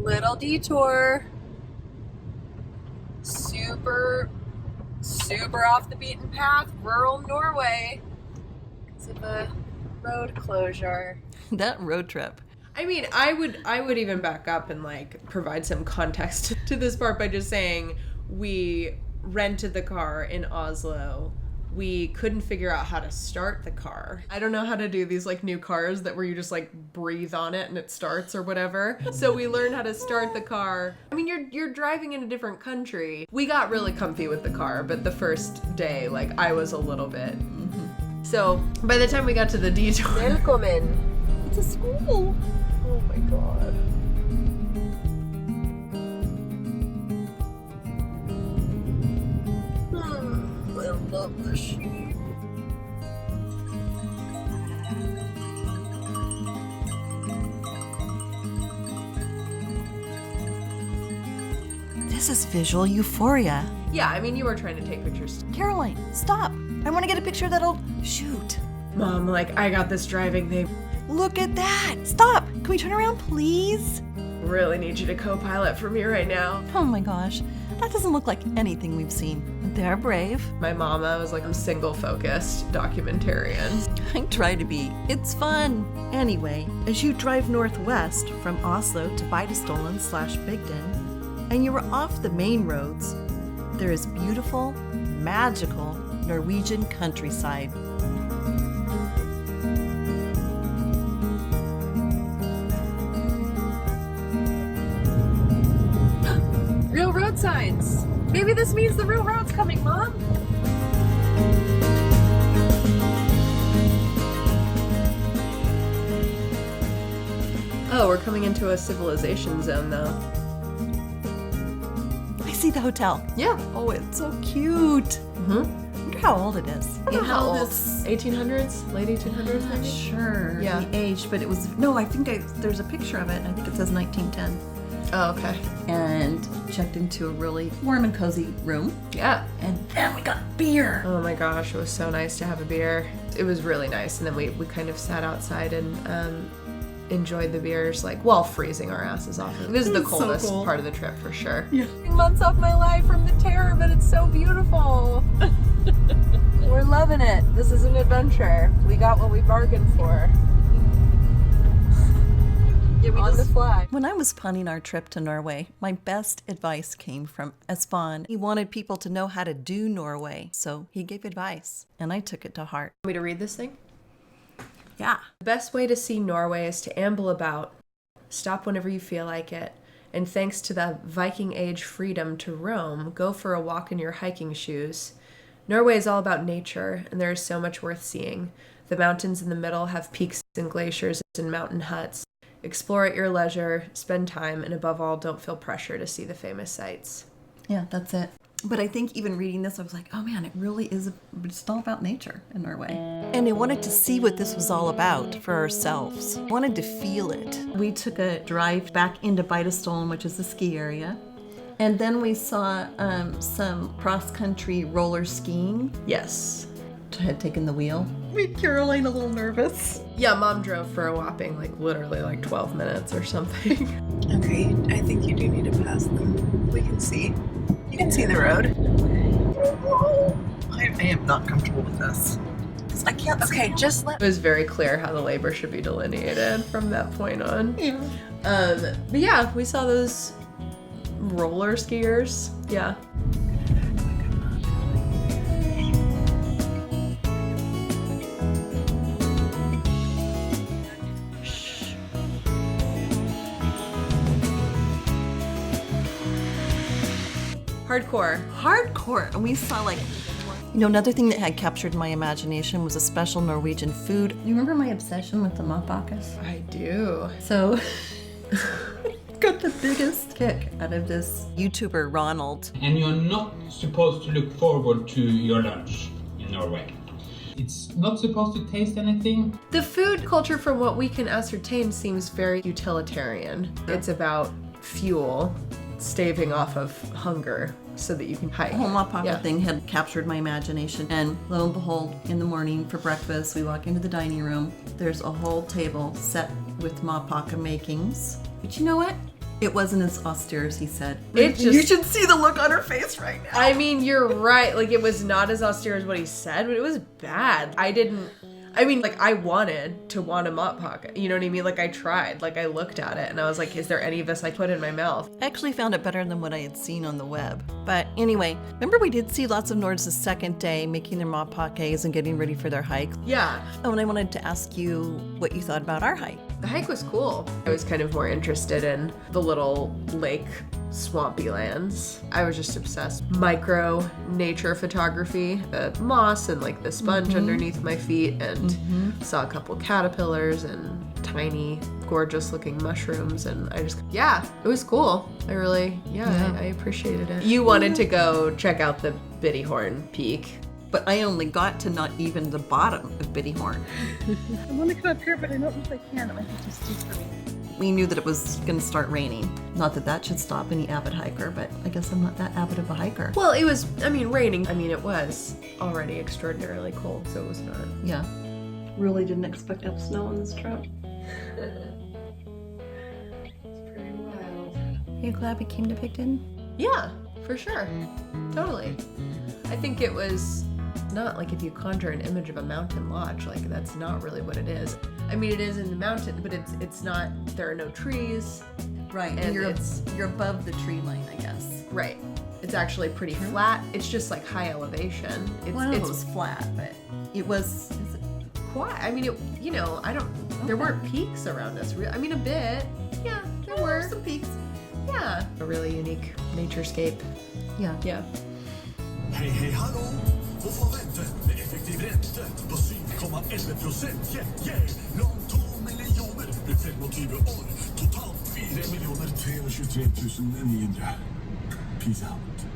Little detour. Super off the beaten path, rural Norway. Because of a road closure. That road trip. I mean, I would even back up and like provide some context to this part by just saying we rented the car in Oslo. We couldn't figure out how to start the car. I don't know how to do these like new cars that where you just like breathe on it and it starts or whatever. So we learned how to start the car. I mean, you're driving in a different country. We got really comfy with the car, but the first day, like I was a little bit. Mm-hmm. So by the time we got to the detour, Velkommen. It's a school. Oh my god. I love the sheep. This is visual euphoria. yeah, I mean, you were trying to take pictures. Caroline, stop. I want to get a picture of that old... Shoot. Mom, like, I got this driving thing. Look at that. Stop. Can we turn around, please? Really need you to co-pilot for me right now. Oh my gosh. That doesn't look like anything we've seen. They're brave. My mama was like, I'm single-focused documentarian. I try to be. It's fun. Anyway, as you drive northwest from Oslo to Beitostolen/Bygdin, and you are off the main roads, there is beautiful, magical Norwegian countryside. Real road signs. Maybe this means the real road's coming, Mom. Oh, we're coming into a civilization zone, though. I see the hotel. Yeah. Oh, it's so cute. Mm-hmm. I wonder how old it is. I don't know how old. This... 1800s? Late 1800s, I'm not maybe? sure Yeah. the age, but it was... No, I think there's a picture of it. I think it says 1910. Oh, okay. And checked into a really warm and cozy room. Yeah. And then we got beer. Oh my gosh, it was so nice to have a beer. It was really nice. And then we kind of sat outside and enjoyed the beers, like, while freezing our asses off. This is the It's so coldest cool. part of the trip for sure. Yeah. Months off my life from the terror, but it's so beautiful. We're loving it. This is an adventure. We got what we bargained for. On the fly. When I was planning our trip to Norway, my best advice came from Espan. He wanted people to know how to do Norway, so he gave advice, and I took it to heart. Want me to read this thing? Yeah. The best way to see Norway is to amble about, stop whenever you feel like it, and thanks to the Viking Age freedom to roam, go for a walk in your hiking shoes. Norway is all about nature, and there is so much worth seeing. The mountains in the middle have peaks and glaciers and mountain huts. Explore at your leisure, spend time, and above all, don't feel pressure to see the famous sights. Yeah, that's it. But I think even reading this, I was like, oh man, it really is, it's all about nature in Norway. And I wanted to see what this was all about for ourselves. I wanted to feel it. We took a drive back into Beitostolen, which is the ski area. And then we saw some cross-country roller skiing. Yes. I had taken the wheel. Made Caroline a little nervous. Yeah, Mom drove for a whopping, like, literally, like, 12 minutes or something. Okay, I think you do need to pass them. We can see. You can see the road. I am not comfortable with this. I can't see. Okay, just let. It was very clear how the labor should be delineated from that point on. Yeah. But yeah, we saw those roller skiers. Yeah. Hardcore. And we saw like, you know, another thing that had captured my imagination was a special Norwegian food. You remember my obsession with the Matpakke? I do. So, got the biggest kick out of this YouTuber, Ronald. And you're not supposed to look forward to your lunch in Norway. It's not supposed to taste anything. The food culture, from what we can ascertain, seems very utilitarian. It's about fuel, staving off of hunger so that you can hike. The whole Matpakke Yeah. thing had captured my imagination. And lo and behold, in the morning for breakfast, we walk into the dining room. There's a whole table set with Matpakke makings. But you know what? It wasn't as austere as he said. It You just- should see the look on her face right now. I mean, you're right. Like, it was not as austere as what he said, but it was bad. I wanted to want a Matpakke. You know what I mean? Like, I tried. Like, I looked at it and I was like, is there any of this I put in my mouth? I actually found it better than what I had seen on the web. But anyway, remember we did see lots of Nords the second day making their Matpakkes and getting ready for their hike. Yeah. Oh, and I wanted to ask you what you thought about our hike. The hike was cool. I was kind of more interested in the little lake swampy lands. I was just obsessed. Micro nature photography, the moss and like the sponge underneath my feet, and saw a couple caterpillars and tiny, gorgeous looking mushrooms, and it was cool. I appreciated it. You wanted to go check out the Beitostolen peak. But I only got to not even the bottom of Beitostolen. I want to come up here, but I don't know if I can. It might be too steep for me. We knew that it was going to start raining. Not that that should stop any avid hiker, but I guess I'm not that avid of a hiker. Well, it was, raining. It was already extraordinarily cold, so it was not. Yeah. Really didn't expect to have snow on this trip. It's pretty wild. Are you glad we came to Bygdin? Yeah, for sure. Totally. I think it was not like if you conjure an image of a mountain lodge, like that's not really what it is. It is in the mountain, but it's not, there are no trees. Right, And and it's- you're above the tree line, I guess. Right. It's actually pretty flat. It's just like high elevation. It was flat, but it was... Quiet. There weren't peaks around us. A bit. Yeah, there were. some peaks. Yeah. A really unique naturescape. Yeah. Yeah. Hej, hej, hallå! Hvorfor vente med effektiv rente på 7,11%? Yeah. Lån 2 millioner med 25 år. Totalt 4 323 900. Peace out.